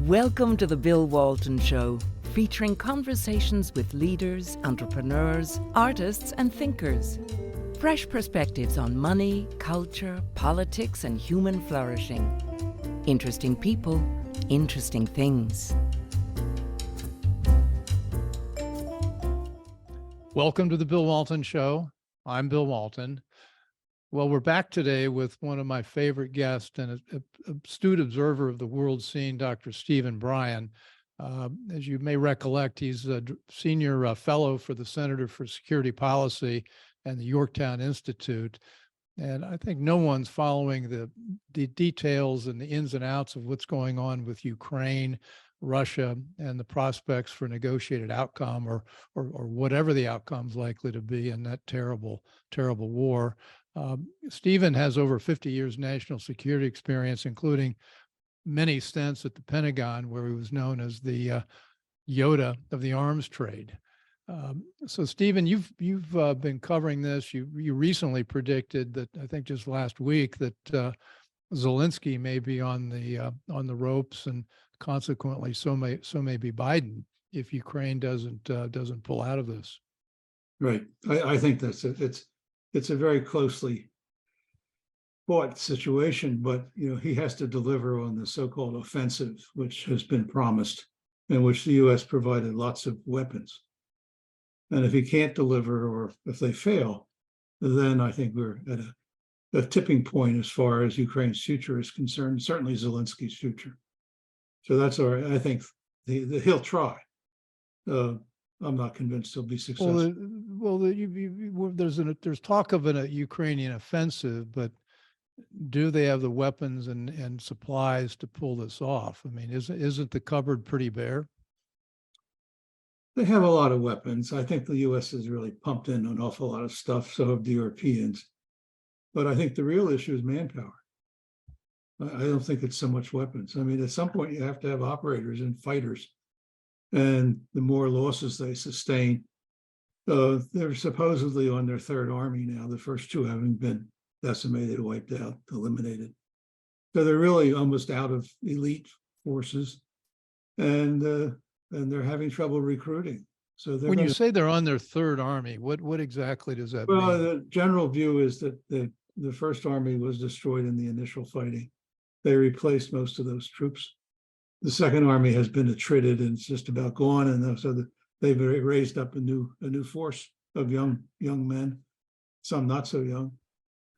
Welcome to the Bill Walton Show, featuring conversations with leaders, entrepreneurs, artists, and thinkers. Fresh perspectives on money, culture, politics, and human flourishing. Interesting people, interesting things. Welcome to the Bill Walton Show. I'm Bill Walton. Well, we're back today with one of my favorite guests and an astute observer of the world scene, Dr. Stephen Bryen. As you may recollect, he's a senior fellow for the Center for Security Policy and the Yorktown Institute. And I think no one's following the details and the ins and outs of what's going on with Ukraine, Russia, and the prospects for negotiated outcome or whatever the outcome's likely to be in that terrible, terrible war. Stephen has over 50 years national security experience, including many stints at the Pentagon, where he was known as the Yoda of the arms trade. So, Stephen, you've been covering this. You recently predicted that, I think just last week, that Zelensky may be on the ropes, and consequently, so may be Biden if Ukraine doesn't pull out of this. Right. I think it's a very closely fought situation, but he has to deliver on the so-called offensive, which has been promised, and which the U.S. provided lots of weapons. And if he can't deliver, or if they fail, then I think we're at a tipping point as far as Ukraine's future is concerned, certainly Zelensky's future. So that's all right. I think he'll try. I'm not convinced he'll be successful. There's talk of a Ukrainian offensive, but do they have the weapons and supplies to pull this off? I mean, isn't the cupboard pretty bare? They have a lot of weapons. I think the U.S. has really pumped in an awful lot of stuff, so have the Europeans. But I think the real issue is manpower. I don't think it's so much weapons. I mean, at some point you have to have operators and fighters. And the more losses they sustain, they're supposedly on their third army now, the first two having been decimated, wiped out, eliminated. So they're really almost out of elite forces, and they're having trouble recruiting. So when you say they're on their third army, what exactly does that mean? Well, the general view is that the first army was destroyed in the initial fighting. They replaced most of those troops. The second army has been attrited and it's just about gone, and so they've raised up a new force of young men, some not so young,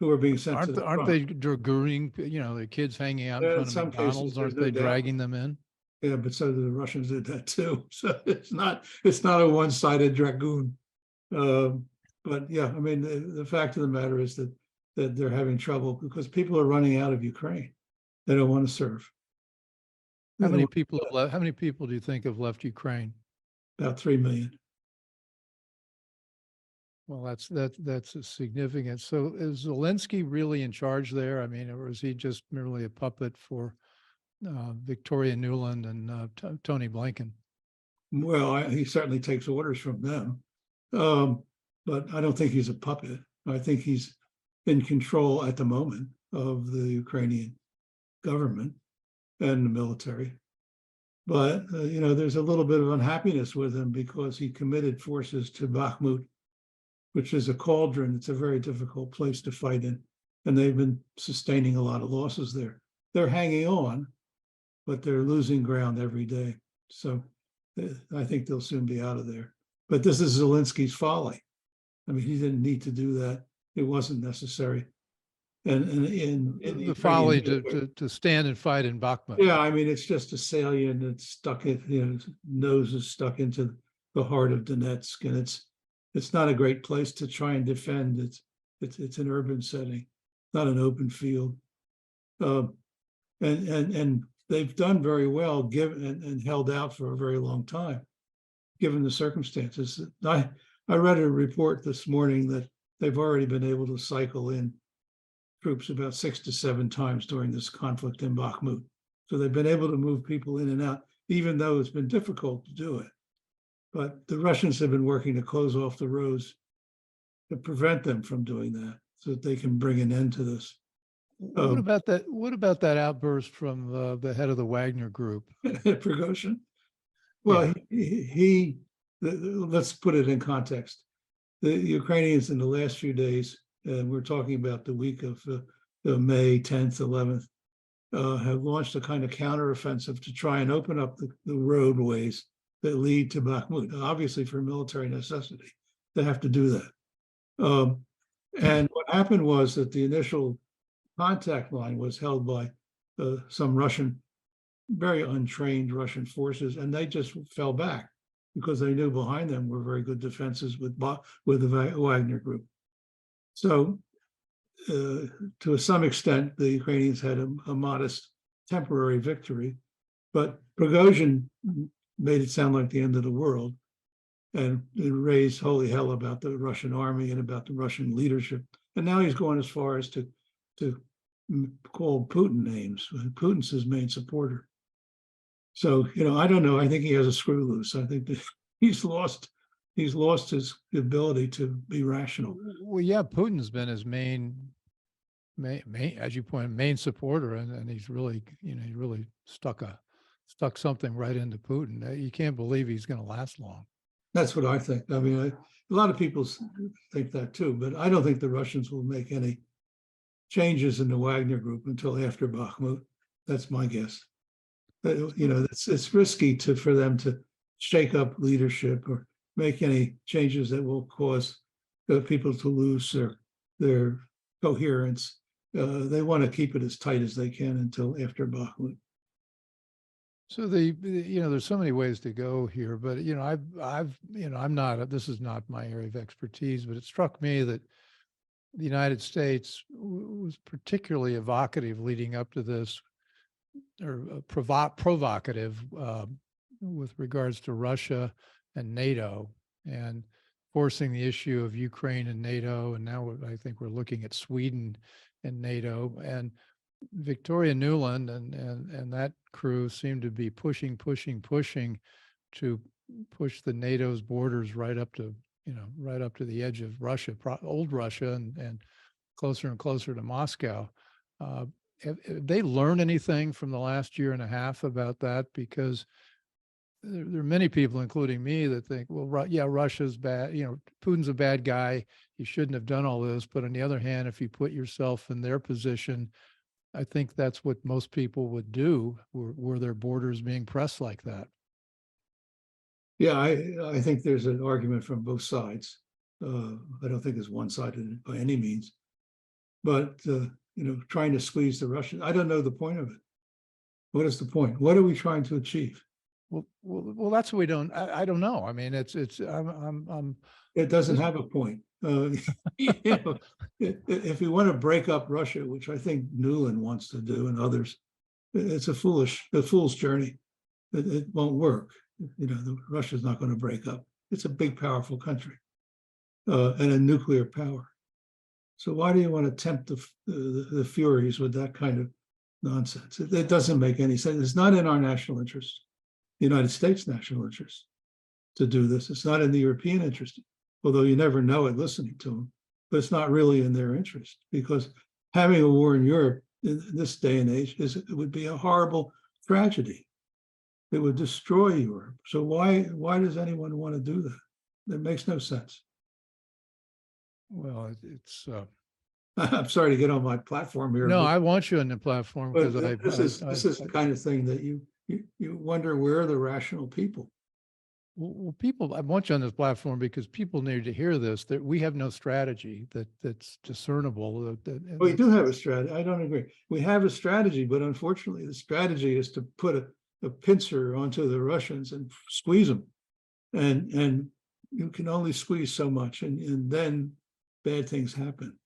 who are being sent to the front. Aren't they dragooning? The kids hanging out in front of McDonald's. Aren't they dragging them in? Yeah, but so the Russians did that too. So it's not a one-sided dragoon. But yeah, I mean, the fact of the matter is that they're having trouble because people are running out of Ukraine. They don't want to serve. How many people have left? How many people do you think have left Ukraine? About 3 million. Well, that's a significant. So is Zelensky really in charge there? I mean, or is he just merely a puppet for Victoria Nuland and Tony Blinken? Well, he certainly takes orders from them, but I don't think he's a puppet. I think he's in control at the moment of the Ukrainian government and the military. But, there's a little bit of unhappiness with him because he committed forces to Bakhmut, which is a cauldron. It's a very difficult place to fight in. And they've been sustaining a lot of losses there. They're hanging on, but they're losing ground every day. So I think they'll soon be out of there. But this is Zelensky's folly. I mean, he didn't need to do that. It wasn't necessary. And in the folly to stand and fight in Bakhmut. Yeah, I mean, it's just a salient that's stuck in, nose is stuck into the heart of Donetsk, and it's not a great place to try and defend. It's an urban setting, not an open field. And they've done very well, given and held out for a very long time, given the circumstances. I read a report this morning that they've already been able to cycle in troops about 6 to 7 times during this conflict in Bakhmut. So they've been able to move people in and out, even though it's been difficult to do it. But the Russians have been working to close off the roads to prevent them from doing that, so that they can bring an end to this. What Um, about that? What about that outburst from the head of the Wagner Group? Prigozhin. Well, Yeah. let's put it in context. The Ukrainians in the last few days, and we're talking about the week of May 10th, 11th, have launched a kind of counteroffensive to try and open up the roadways that lead to Bakhmut, obviously for military necessity. They have to do that. And what happened was that the initial contact line was held by some Russian, very untrained Russian forces, and they just fell back because they knew behind them were very good defenses with the Wagner Group. So, to some extent, the Ukrainians had a modest temporary victory, but Prigozhin made it sound like the end of the world, and it raised holy hell about the Russian army and about the Russian leadership. And now he's going as far as to call Putin names. Putin's his main supporter. So, I don't know. I think he has a screw loose. I think that he's lost his ability to be rational. Well, yeah, Putin's been his main, as you point, main supporter, and he's really, he really stuck something right into Putin. You can't believe he's going to last long. That's what I think. I mean, a lot of people think that too, but I don't think the Russians will make any changes in the Wagner Group until after Bakhmut. That's my guess. It's risky for them to shake up leadership or make any changes that will cause people to lose their coherence. They want to keep it as tight as they can until after Bakhmut. So there's so many ways to go here, but I'm not. This is not my area of expertise, but it struck me that the United States was particularly evocative leading up to this, or provocative with regards to Russia and NATO, and forcing the issue of Ukraine and NATO, and now I think we're looking at Sweden and NATO, and Victoria Nuland and that crew seem to be pushing to push the NATO's borders right up to the edge of Russia, old Russia, and closer and closer to Moscow. Have they learned anything from the last year and a half about that? Because there are many people, including me, that think, well, yeah, Russia's bad. Putin's a bad guy. He shouldn't have done all this. But on the other hand, if you put yourself in their position, I think that's what most people would do were their borders being pressed like that. Yeah, I think there's an argument from both sides. I don't think it's one-sided by any means. But, trying to squeeze the Russians, I don't know the point of it. What is the point? What are we trying to achieve? Well, that's what we don't. I don't know. I mean, It doesn't have a point. If we want to break up Russia, which I think Nuland wants to do, and others, it's a fool's journey. It won't work. Russia's not going to break up. It's a big, powerful country, and a nuclear power. So why do you want to tempt the Furies with that kind of nonsense? It doesn't make any sense. It's not in our national interest, the United States national interest, to do this. It's not in the European interest, although you never know it listening to them. But it's not really in their interest, because having a war in Europe in this day and age it would be a horrible tragedy. It would destroy Europe. So why does anyone want to do that? That makes no sense. Well, it's. I'm sorry to get on my platform here. No, I want you on the platform because this is the kind of thing that you wonder, where are the rational people? Well, I want you on this platform because people need to hear this, that we have no strategy that's discernible. We do have a strategy. I don't agree. We have a strategy, but unfortunately, the strategy is to put a pincer onto the Russians and squeeze them. And you can only squeeze so much, and then bad things happen.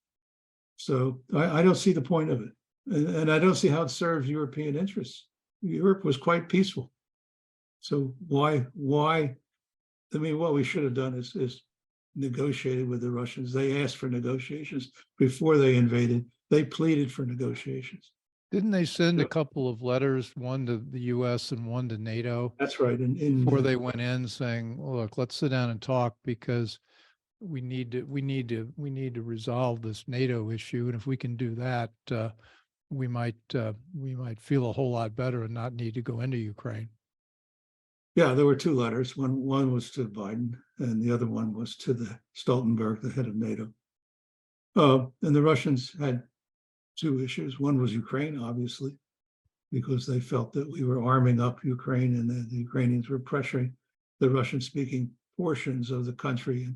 So I don't see the point of it. And I don't see how it serves European interests. Europe was quite peaceful. So why? I mean, what we should have done is negotiated with the Russians. They asked for negotiations before they invaded. They pleaded for negotiations. Didn't they send a couple of letters, one to the U.S. and one to NATO? That's right. Before they went in, saying, "Look, let's sit down and talk because we need to resolve this NATO issue, and if we can do that, we might feel a whole lot better and not need to go into Ukraine. Yeah, there were two letters. One was to Biden, and the other one was to the Stoltenberg, the head of NATO. And the Russians had two issues. One was Ukraine, obviously, because they felt that we were arming up Ukraine, and the Ukrainians were pressuring the Russian-speaking portions of the country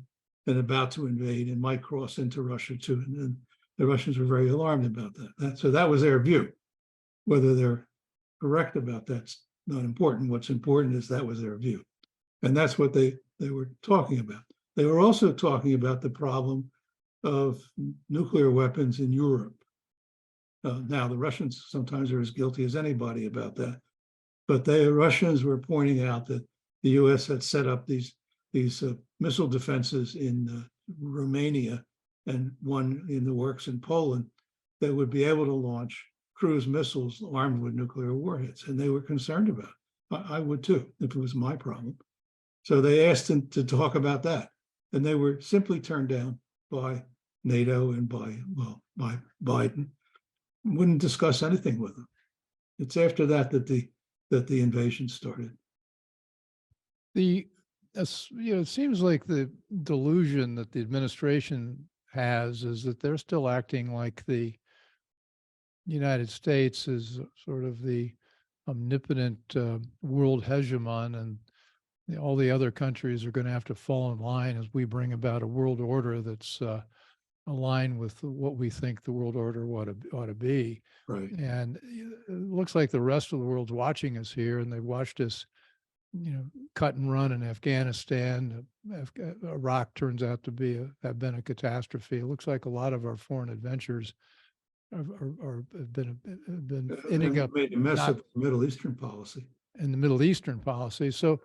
and about to invade and might cross into Russia too. And the Russians were very alarmed about that. So that was their view. Whether they're correct about that's not important. What's important is that was their view. And that's what they were talking about. They were also talking about the problem of nuclear weapons in Europe. Now, the Russians sometimes are as guilty as anybody about that. But the Russians were pointing out that the US had set up these missile defenses in Romania and one in the works in Poland that would be able to launch cruise missiles armed with nuclear warheads. And they were concerned about it. I would too, if it was my problem. So they asked them to talk about that. And they were simply turned down by NATO and by Biden. Wouldn't discuss anything with them. It's after that that the invasion started. It seems like the delusion that the administration has is that they're still acting like the United States is sort of the omnipotent world hegemon, and all the other countries are going to have to fall in line as we bring about a world order that's aligned with what we think the world order ought to be. Right. And it looks like the rest of the world's watching us here, and they've watched us, cut and run in Afghanistan. Iraq turns out to have been a catastrophe. It looks like a lot of our foreign adventures have been ending up made a mess of the Middle Eastern policy. In the Middle Eastern policy. So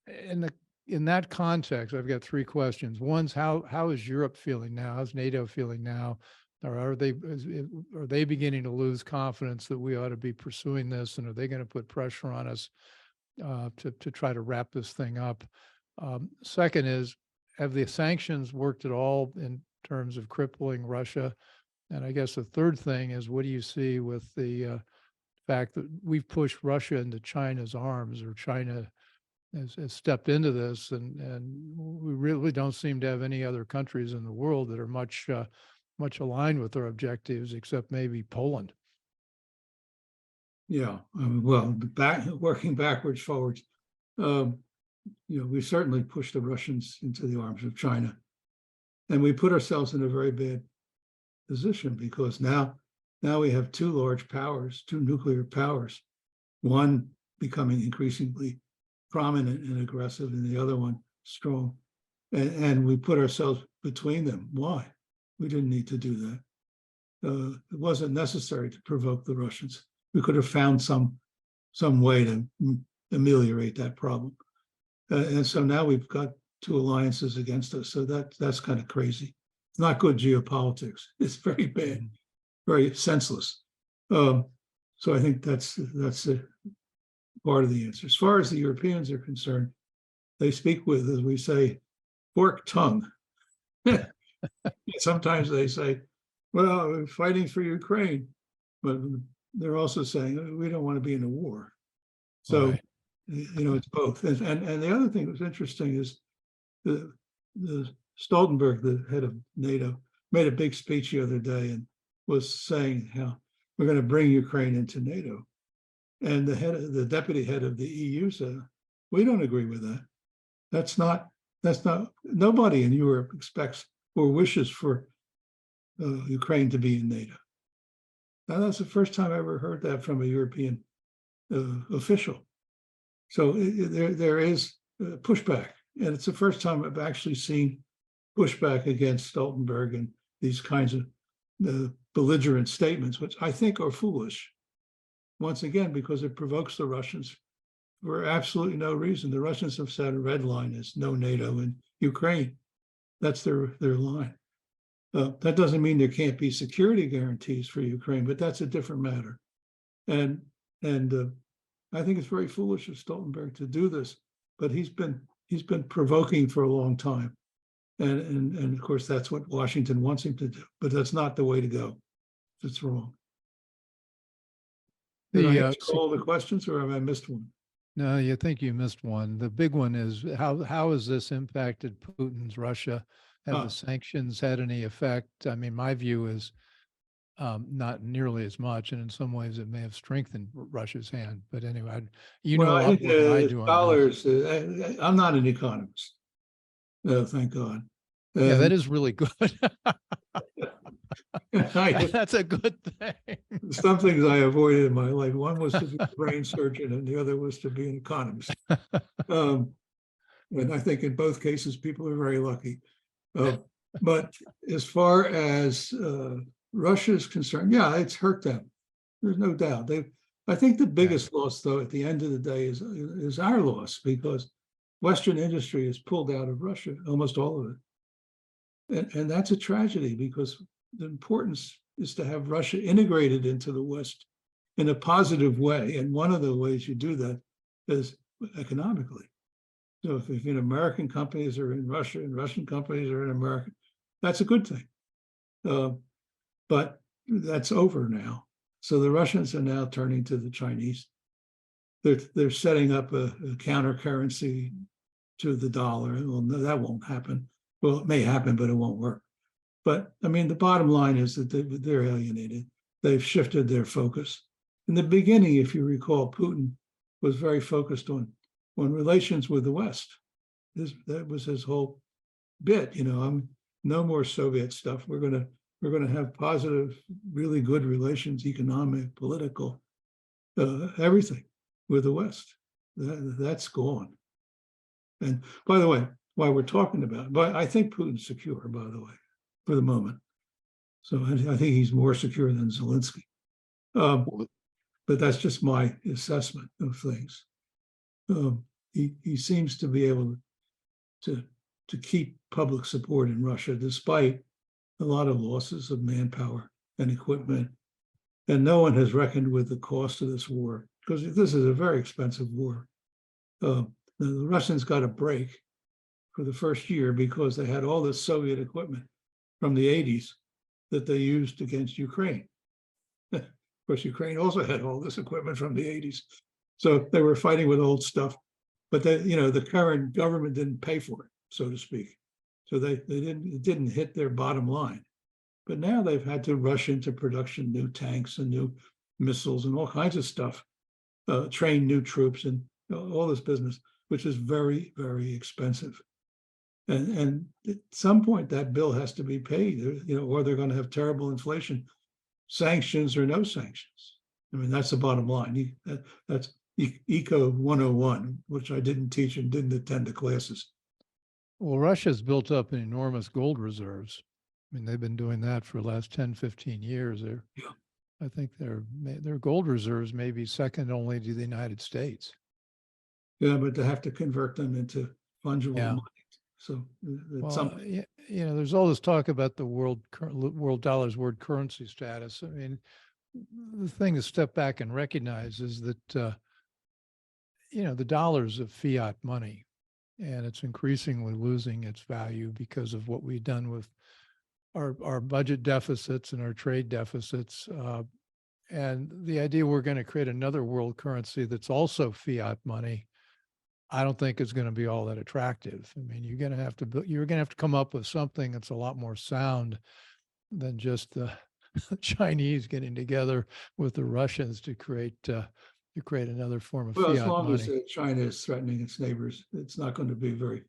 in that context, I've got three questions. One's how is Europe feeling now? How's NATO feeling now? Or are they beginning to lose confidence that we ought to be pursuing this? And are they going to put pressure on us to try to wrap this thing up? Second is, have the sanctions worked at all in terms of crippling Russia? And I guess the third thing is, what do you see with the fact that we've pushed Russia into China's arms, or China has stepped into this, and we really don't seem to have any other countries in the world that are much aligned with our objectives, except maybe Poland. Yeah, working backwards, forwards. We certainly pushed the Russians into the arms of China, and we put ourselves in a very bad position because now we have two large powers, two nuclear powers, one becoming increasingly prominent and aggressive, and the other one strong, and we put ourselves between them. Why? We didn't need to do that. It wasn't necessary to provoke the Russians. We could have found some way to ameliorate that problem. And so now we've got two alliances against us. So that's kind of crazy. It's not good geopolitics. It's very bad, very senseless. So I think that's a part of the answer. As far as the Europeans are concerned, they speak with, as we say, forked tongue. Sometimes they say, well, we're fighting for Ukraine, but they're also saying we don't want to be in a war. So, right. It's both. And the other thing that was interesting is the Stoltenberg, the head of NATO, made a big speech the other day and was saying how we're going to bring Ukraine into NATO. And the deputy head of the EU said, we don't agree with that. That's not, nobody in Europe expects or wishes for Ukraine to be in NATO. Now, that's the first time I ever heard that from a European official. So there is pushback, and it's the first time I've actually seen pushback against Stoltenberg and these kinds of belligerent statements, which I think are foolish. Once again, because it provokes the Russians for absolutely no reason. The Russians have set a red line as no NATO in Ukraine. That's their line. That doesn't mean there can't be security guarantees for Ukraine, but that's a different matter. And I think it's very foolish of Stoltenberg to do this, but he's been provoking for a long time. And of course, that's what Washington wants him to do, but that's not the way to go. if it's wrong. Did I The answer all the questions, or have I missed one? no, you think you missed one. The big one is how has this impacted Putin's Russia? Have the Ah, sanctions had any effect? I mean, my view is not nearly as much, and in some ways it may have strengthened Russia's hand. But anyway, you know well, a I lot think more than I the do on this. scholars, I'm not an economist, thank God. Yeah, that And is really good. That's a good thing. some things I avoided in my life. One was to be a brain surgeon, and the other was to be an economist. Um, and I think in both cases, people are very lucky. But as far as Russia is concerned, yeah, it's hurt them. There's no doubt. I think the biggest loss, though, at the end of the day, is our loss, because Western industry is pulled out of Russia, almost all of it, and that's a tragedy, because the importance is to have Russia integrated into the West in a positive way, and one of the ways you do that is economically. So if American companies are in Russia and Russian companies are in America, that's a good thing. But that's over now. So the Russians are now turning to the Chinese. They're setting up a counter currency to the dollar. Well, no, that won't happen. Well, it may happen, but it won't work. But I mean, the bottom line is that they're alienated. They've shifted their focus. In the beginning, if you recall, Putin was very focused on relations with the West. That was his whole bit. I'm no more Soviet stuff. We're gonna have positive, really good relations, economic, political, everything with the West. That's gone. And by the way, while we're talking about it, but I think Putin's secure, by the way, for the moment. So I think he's more secure than Zelensky. But that's just my assessment of things. He seems to be able to keep public support in Russia, despite a lot of losses of manpower and equipment. And no one has reckoned with the cost of this war, because this is a very expensive war. The Russians got a break for the first year because they had all this Soviet equipment from the 80s that they used against Ukraine. Of course, Ukraine also had all this equipment from the 80s. So they were fighting with old stuff, but the current government didn't pay for it, so to speak. So it didn't hit their bottom line. But now they've had to rush into production, new tanks and new missiles and all kinds of stuff, train new troops and all this business, which is very, very expensive. And at some point that bill has to be paid, or they're going to have terrible inflation, sanctions or no sanctions. I mean, that's the bottom line. That's Eco 101, which I didn't teach and didn't attend the classes. Well, Russia's built up an enormous gold reserves. I mean, they've been doing that for the last 10, 15 years. I think their gold reserves may be second only to the United States. Yeah, but they have to convert them into fungible money. So there's all this talk about the world dollar's world currency status. I mean, the thing to step back and recognize is that the dollar's a fiat money, and it's increasingly losing its value because of what we've done with our budget deficits and our trade deficits. And the idea we're going to create another world currency that's also fiat money, I don't think is going to be all that attractive. I mean, you're going to have to come up with something that's a lot more sound than just the Chinese getting together with the Russians to create another form of fiat money. Well, as long as China is threatening its neighbors, it's not going to be really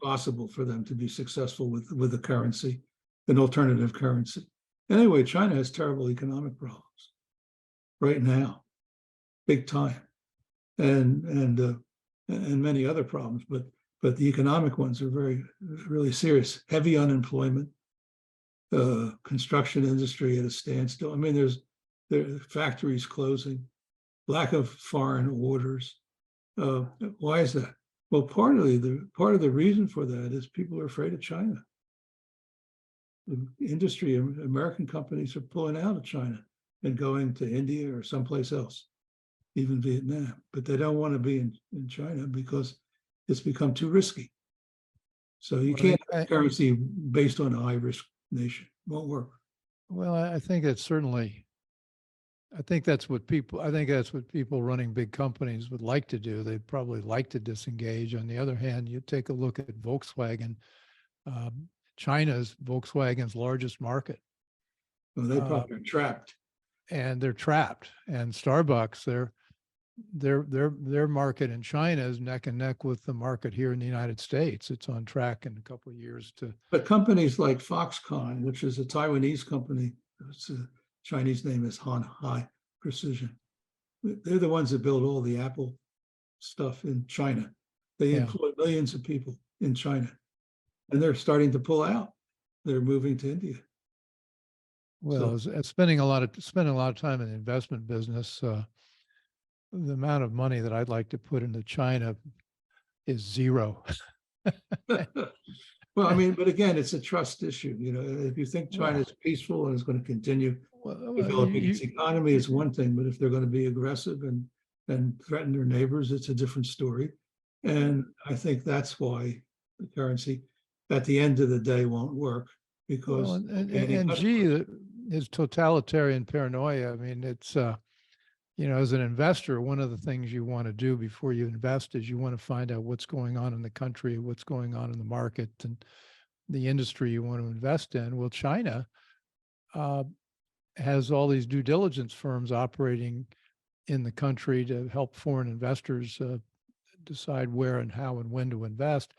possible for them to be successful with a currency, an alternative currency. Anyway, China has terrible economic problems right now, big time, and many other problems, but the economic ones are really serious. Heavy unemployment, construction industry at a standstill. I mean, there are factories closing, lack of foreign orders. Why is that? Well, part of the reason for that is people are afraid of China. The industry, American companies are pulling out of China and going to India or someplace else, even Vietnam. But they don't want to be in China because it's become too risky. So you can't have currency based on a high risk nation. Won't work. Well, I think that's certainly, I think that's what people running big companies would like to do. They'd probably like to disengage. On the other hand, you take a look at Volkswagen. Um, China's Volkswagen's largest market, Well, they probably are trapped. and they're trapped. And Starbucks, their market in China is neck and neck with the market here in the United States. It's on track in a couple of years to. But companies like Foxconn, which is a Taiwanese company, its a Chinese name is Han Hai Precision. They're the ones that build all the Apple stuff in China. They Yeah. employ millions of people in China, and they're starting to pull out. They're moving to India. Well, spending a lot of time in the investment business, the amount of money that I'd like to put into China is zero. Well, I mean, but again, it's a trust issue. You know, if you think China is peaceful and is going to continue developing its economy, it's one thing. But if they're going to be aggressive and threaten their neighbors, it's a different story. And I think that's why the currency, at the end of the day, won't work because Well, and Xi, his totalitarian paranoia. I mean, it's as an investor, one of the things you want to do before you invest is you want to find out what's going on in the country, what's going on in the market, and the industry you want to invest in. Well, China has all these due diligence firms operating in the country to help foreign investors decide where and how and when to invest.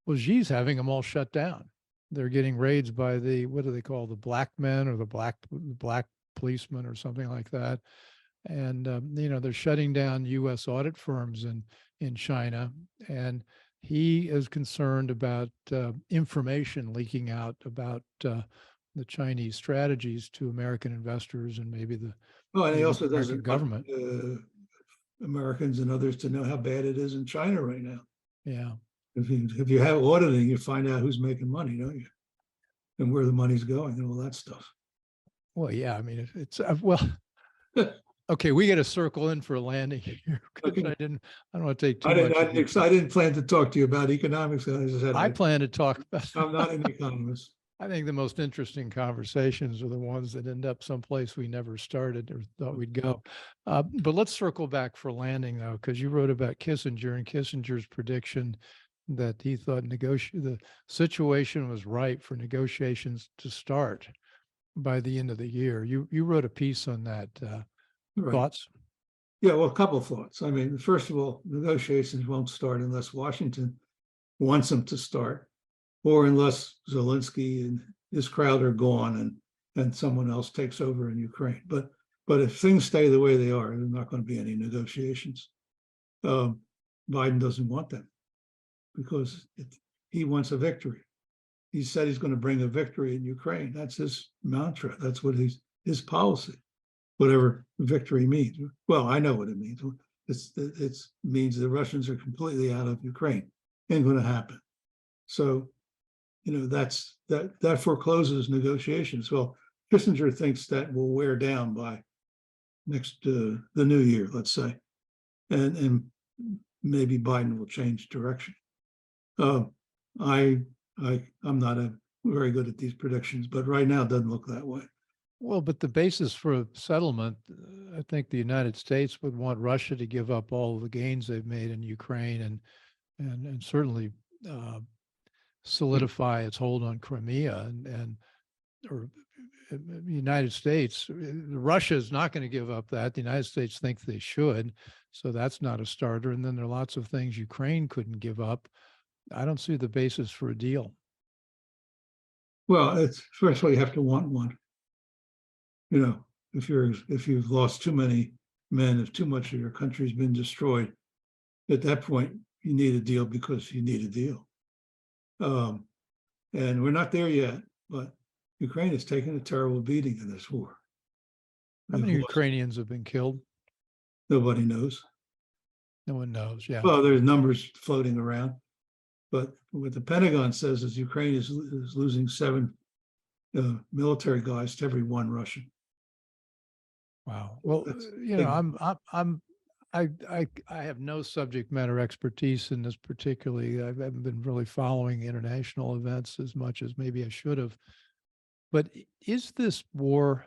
Well, Xi's having them all shut down. They're getting raids by what do they call, the black men or the black policemen or something like that. And they're shutting down U.S. audit firms in China, and he is concerned about information leaking out about the Chinese strategies to American investors and maybe the and he also American doesn't government. want Americans and others to know how bad it is in China right now. Yeah. If you have auditing, you find out who's making money, don't you? And where the money's going and all that stuff. Well, yeah. I mean, it's well. Okay, we got to circle in for a landing here because Okay. I don't want to take too much. I didn't plan to talk to you about economics. As I said, I plan to talk about. I'm not an economist. I think the most interesting conversations are the ones that end up someplace we never started or thought we'd go. But let's circle back for landing, though, because you wrote about Kissinger and Kissinger's prediction that he thought the situation was ripe for negotiations to start by the end of the year. You wrote a piece on that. Right. Thoughts? Yeah, well, a couple of thoughts. I mean, first of all, negotiations won't start unless Washington wants them to start, or unless Zelensky and his crowd are gone and someone else takes over in Ukraine. But if things stay the way they are, there's not going to be any negotiations. Biden doesn't want them because he wants a victory. He said he's going to bring a victory in Ukraine. That's his mantra. That's what his policy. Whatever victory means. Well, I know what it means. It means the Russians are completely out of Ukraine. Ain't going to happen. So, that forecloses negotiations. Well, Kissinger thinks that will wear down by the new year, let's say, and maybe Biden will change direction. I'm not very good at these predictions, but right now it doesn't look that way. Well, but the basis for a settlement, I think the United States would want Russia to give up all of the gains they've made in Ukraine and certainly solidify its hold on Crimea or the United States. Russia is not going to give up that. The United States think they should, so that's not a starter. And then there are lots of things Ukraine couldn't give up. I don't see the basis for a deal. Well, first of all, you have to want one. If you've lost too many men, if too much of your country's been destroyed, at that point you need a deal because you need a deal. And we're not there yet, but Ukraine has taken a terrible beating in this war. How many Ukrainians have been killed? Nobody knows. No one knows. Yeah. Well, there's numbers floating around, but what the Pentagon says is Ukraine is losing 7 military guys to every 1 Russian. Wow. Well, I have no subject matter expertise in this particularly. I haven't been really following international events as much as maybe I should have. But is this war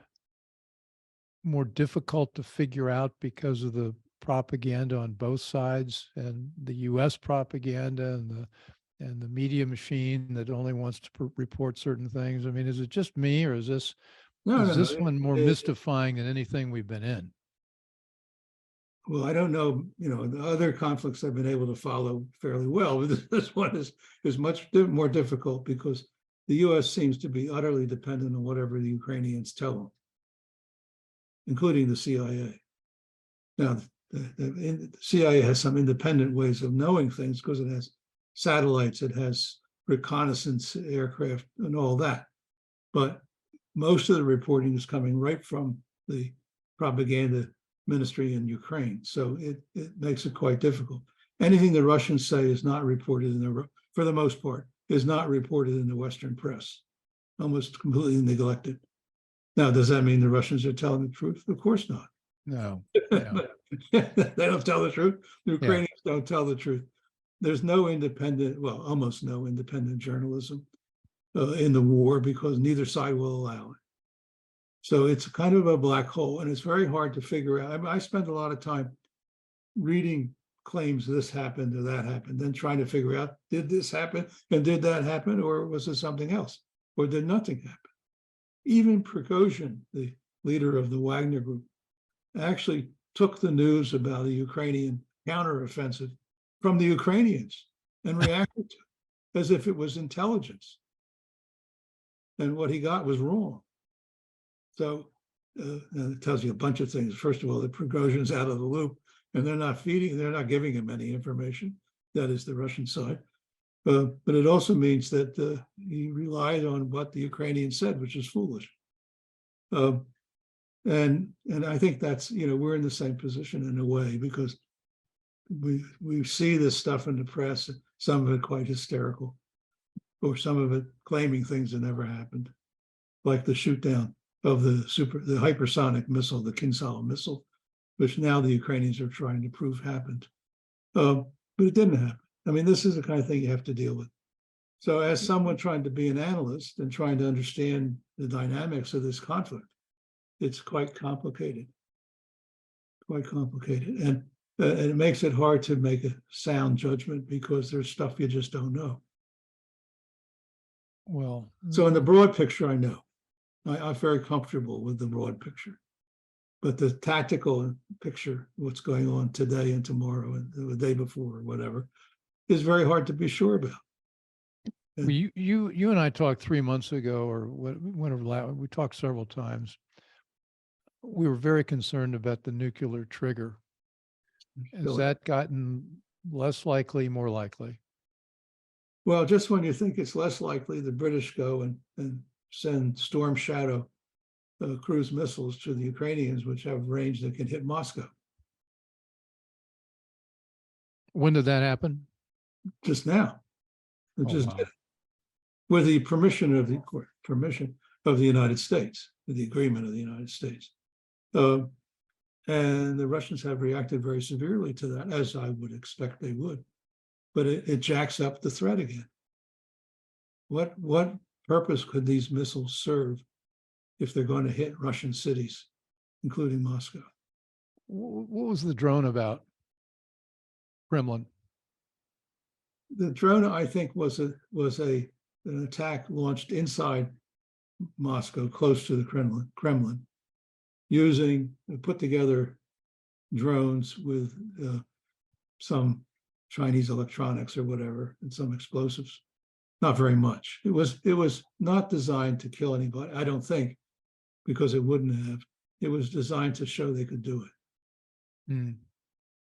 more difficult to figure out because of the propaganda on both sides, and the U.S. propaganda and the media machine that only wants to report certain things? I mean, is it just me, or is this No, is no, no. this one more mystifying than anything we've been in? Well, I don't know, the other conflicts I've been able to follow fairly well, but this one is much more difficult because the US seems to be utterly dependent on whatever the Ukrainians tell them, including the CIA. Now, the CIA has some independent ways of knowing things because it has satellites, it has reconnaissance aircraft and all that. But most of the reporting is coming right from the propaganda ministry in Ukraine. So it makes it quite difficult. Anything the Russians say is not reported for the most part, is not reported in the Western press, almost completely neglected. Now, does that mean the Russians are telling the truth? Of course not. No. They don't tell the truth. The Yeah. Ukrainians don't tell the truth. There's no independent, well, almost no independent journalism in the war because neither side will allow it. So it's kind of a black hole, and it's very hard to figure out. I spend a lot of time reading claims this happened or that happened, then trying to figure out, did this happen and did that happen, or was it something else, or did nothing happen? Even Prigozhin, the leader of the Wagner group, actually took the news about the Ukrainian counteroffensive from the Ukrainians and reacted to it as if it was intelligence. And what he got was wrong. So it tells you a bunch of things. First of all, the Prigozhin's out of the loop, and they're not giving him any information. That is the Russian side. But it also means that he relied on what the Ukrainians said, which is foolish. And I think that's, we're in the same position in a way, because we see this stuff in the press, some of it quite hysterical, or some of it claiming things that never happened, like the shoot down of the hypersonic missile, the Kinzhal missile, which now the Ukrainians are trying to prove happened. But it didn't happen. I mean, this is the kind of thing you have to deal with. So as someone trying to be an analyst and trying to understand the dynamics of this conflict, it's quite complicated. And it makes it hard to make a sound judgment because there's stuff you just don't know. Well, so in the broad picture, I know. I'm very comfortable with the broad picture. But the tactical picture, what's going on today and tomorrow and the day before or whatever, is very hard to be sure about. well, you and I talked 3 months ago, or whenever we talked several times. We were very concerned about the nuclear trigger. Has that gotten less likely, more likely? Well, just when you think it's less likely, the British go and send Storm Shadow cruise missiles to the Ukrainians, which have range that can hit Moscow. When did that happen? Just now. With the permission of the United States, with the agreement of the United States. And the Russians have reacted very severely to that, as I would expect they would. But it jacks up the threat again. What purpose could these missiles serve if they're going to hit Russian cities, including Moscow? What was the drone about? Kremlin. The drone, I think, was an attack launched inside Moscow, close to the Kremlin, using put together drones with some Chinese electronics or whatever, and some explosives. Not very much. It was not designed to kill anybody, I don't think, because it wouldn't have. It was designed to show they could do it. Mm.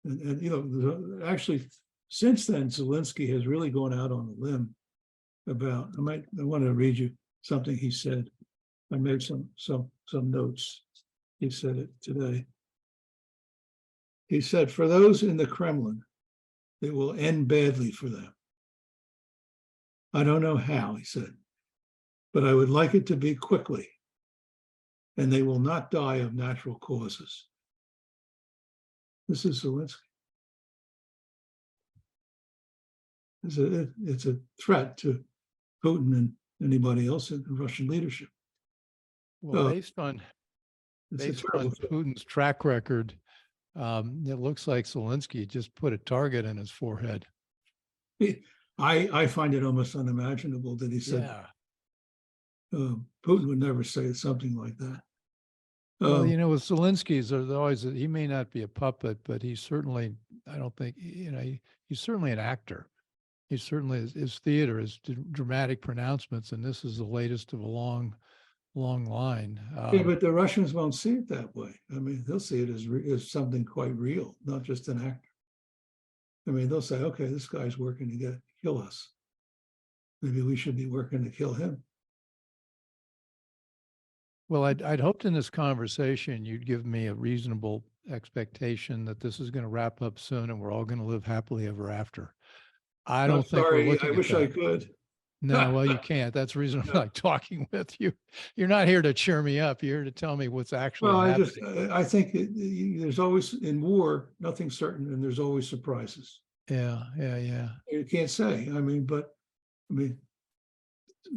And actually, since then, Zelensky has really gone out on a limb about. I want to read you something he said. I made some notes. He said it today. He said, "For those in the Kremlin, it will end badly for them. I don't know how," he said, "but I would like it to be quickly, and they will not die of natural causes." This is Zelensky. It's a threat to Putin and anybody else in the Russian leadership. Well, Uh, based on it's a based terrible on thing. Putin's track record, it looks like Zelensky just put a target in his forehead. I find it almost unimaginable that he said Yeah. Putin would never say something like that. Well, Um, with Zelensky's, there's always, he may not be a puppet, but he's certainly, I don't think, he's certainly an actor. He certainly his theater, his dramatic pronouncements, and this is the latest of a long, long line. yeah, but the Russians won't see it that way. I mean, they'll see it as something quite real, not just an actor. I mean, they'll say, okay, this guy's working to kill us. Maybe we should be working to kill him. Well, I'd hoped in this conversation you'd give me a reasonable expectation that this is going to wrap up soon and we're all going to live happily ever after. I I'm don't think we're sorry, looking I at wish that. I could. No, well, you can't. That's the reason I like talking with you. You're not here to cheer me up. You're here to tell me what's actually Well, happening. I think there's always, in war, nothing's certain, and there's always surprises. Yeah. You can't say. I mean,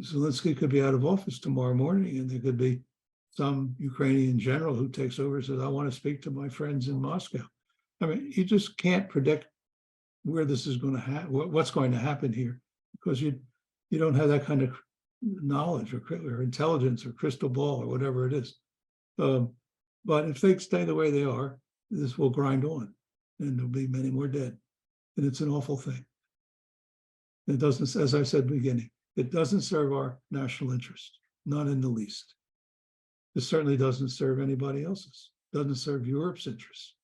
Zelensky could be out of office tomorrow morning, and there could be some Ukrainian general who takes over and says, I want to speak to my friends in Moscow. I mean, you just can't predict where this is going to happen, what's going to happen here, because you don't have that kind of knowledge or intelligence or crystal ball or whatever it is. But if they stay the way they are, this will grind on, and there'll be many more dead. And it's an awful thing. It doesn't, as I said at the beginning, it doesn't serve our national interest, not in the least. It certainly doesn't serve anybody else's, doesn't serve Europe's interests.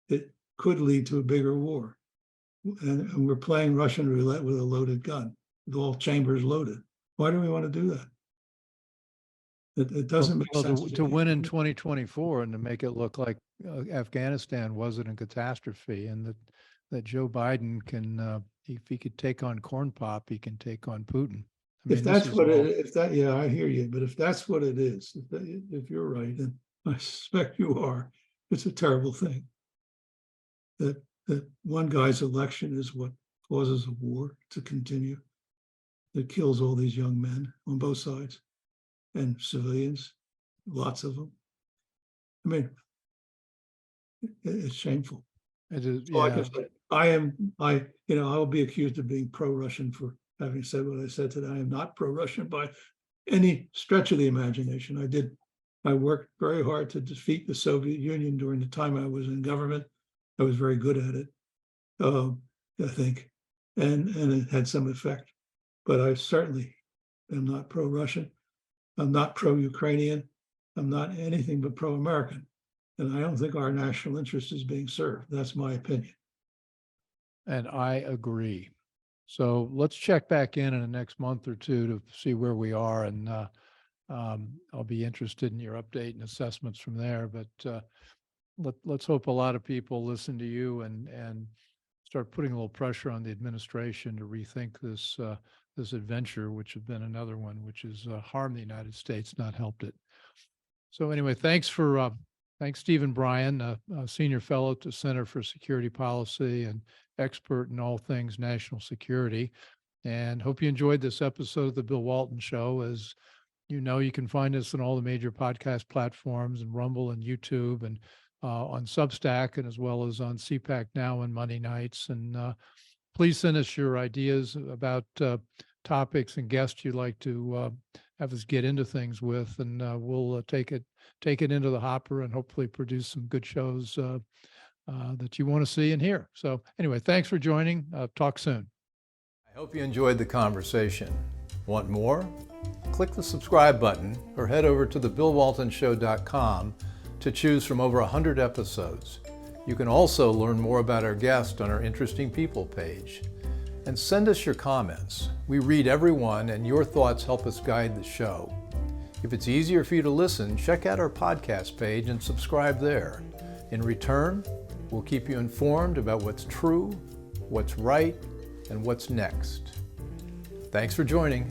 It could lead to a bigger war. And we're playing Russian roulette with a loaded gun, with all chambers loaded. Why do we want to do that? It doesn't make sense. To win in 2024 and to make it look like Afghanistan wasn't a catastrophe, and that Joe Biden can, if he could take on Corn Pop, he can take on Putin. I mean, If that's what yeah, I hear you. But if that's what it is, if you're right, and I suspect you are, it's a terrible thing. That one guy's election is what causes a war to continue, that kills all these young men on both sides and civilians, lots of them. I mean, it's shameful. It is, So like I said, I will be accused of being pro-Russian for having said what I said today. I am not pro-Russian by any stretch of the imagination. I worked very hard to defeat the Soviet Union during the time I was in government. I was very good at it, I think, and it had some effect. But I certainly am not pro-Russian. I'm not pro-Ukrainian. I'm not anything but pro-American. And I don't think our national interest is being served. That's my opinion. and I agree. So let's check back in the next month or two to see where we are, and I'll be interested in your update and assessments from there. But let's hope a lot of people listen to you and start putting a little pressure on the administration to rethink this adventure, which has been another one which has harmed the United States, not helped it. So anyway, thanks Stephen Bryen, a senior fellow at the Center for Security Policy and expert in all things national security. And hope you enjoyed this episode of the Bill Walton Show. As you know, you can find us on all the major podcast platforms and Rumble and YouTube and on Substack, and as well as on CPAC Now and Monday nights. And please send us your ideas about topics and guests you'd like to have us get into things with, and we'll take it into the hopper and hopefully produce some good shows that you want to see and hear. So anyway, thanks for joining. Talk soon. I hope you enjoyed the conversation. Want more? Click the subscribe button or head over to thebillwaltonshow.com to choose from over 100 episodes. You can also learn more about our guest on our Interesting People page. And send us your comments. We read every one, and your thoughts help us guide the show. If it's easier for you to listen, check out our podcast page and subscribe there. In return, we'll keep you informed about what's true, what's right, and what's next. Thanks for joining.